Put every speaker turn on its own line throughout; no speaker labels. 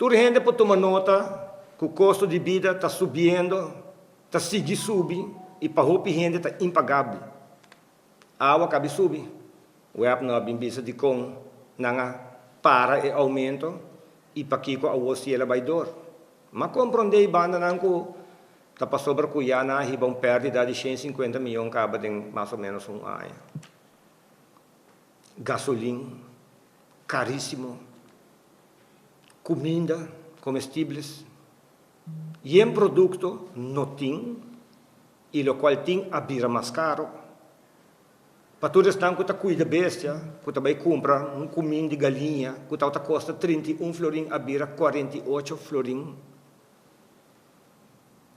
Toda gente pode tomar nota que o custo de vida está subindo, está seguindo subir, e para a gente está impagável. A água cabe subir. O app não é bem visto de com, não para e aumento, e para que a você ela vai dor. Mas compreender banda não que está para sobre que já na riba perda de 150 milhões acaba de mais ou menos um ano. Gasolina, caríssimo. Comida, comestíveis. E em produto não tem, e o qual tem a bira mais caro. Para todos estão que cuida bestia, que também compra comida de galinha, que custa 31 florim, a bira 48 florim.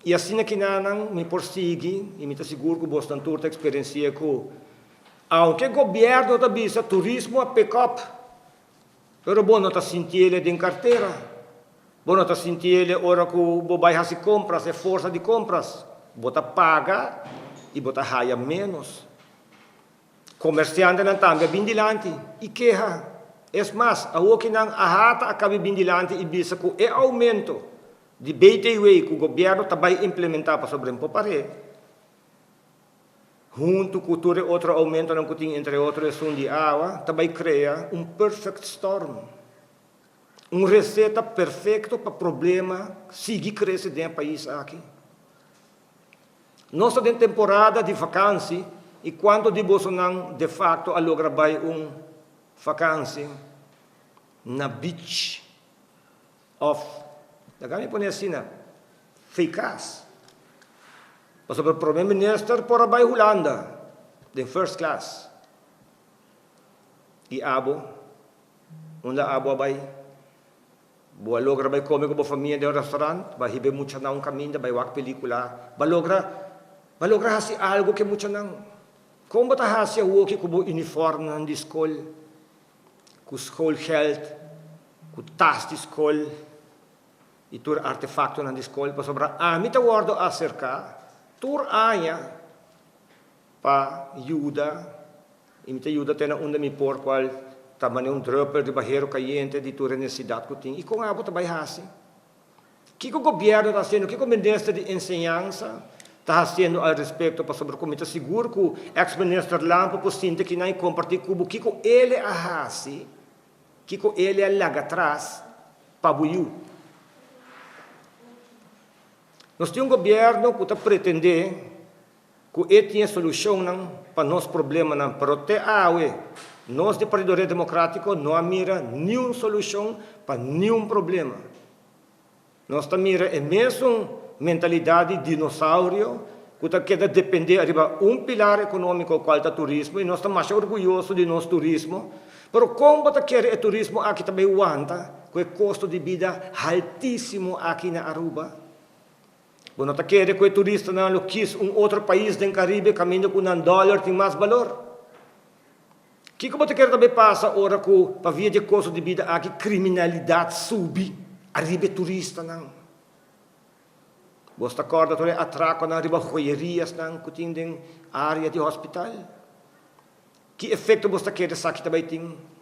E assim aqui não me persegue, e me está seguro que você tem toda a experiência que, aunque o governo está visa turismo a pick-up, pero bom não está sentindo ele em carteira, bom não está sentindo ele hora que você vai fazer compras, é força de compras, você paga e você raia menos. Comerciante não também bindilante e queja. É mais, a o que não ahata acaba bindilante e visa que é aumento de BTW que o governo também implementar para sobrepopare. Junto com todo outro aumento não tem entre outros de água, também cria perfect storm. Receita perfeita para problema seguir crescendo dentro do país aqui. Nós estamos em temporada de vacância e quando de Bolsonaro de facto alogra vai vacância na beach of Dagami po niya sina, ficas. Pasal o Prime Minister por abay Holanda, the first class. E abo, unda abo abay, bualogra bay come ko família de restaurant, ba hibe mucha na caminho, bay wak pelikula, balogra hasi algo que mucha nang. Como bata hasi o que kubo uniforme ng school, ku school health, ku tas di school, e tur artefacto na escola para sobra mita guardo acerca tur anya pa ajuda e mita ajuda tena unda mi por qual tamane dropper de barreiro caliente de tur necessidade que tem e com abo também hasi que o governo está fazendo que o ministro de ensinança está fazendo a respeito para sobre como está seguro que o ex-ministro Lampo possiente que não compartilha cubo que ele a hasi que ele a laga atrás para buiu. Nós temos um governo que está pretendendo que ele tenha solução para nosso problema, mas até agora, nós, do Partido Democrático, não mira nenhuma solução para nenhum problema. Nós mira a mesma mentalidade de dinossauro, que quer depender de pilar econômico, qual é o turismo, e nós estamos mais orgulhosos de nosso turismo. Mas como quer o turismo aqui também aguenta, com o custo de vida altíssimo aqui na Aruba? Quando está querendo que o turista não quis outro país do Caribe, caminho com $1 tem mais valor. O que você quer também passa hora que para via de custo de vida aqui criminalidade sube, arriba turista não. Você acorda que atraco na arriba joierias não que tem área de hospital. Que efeito você quer saber também tem?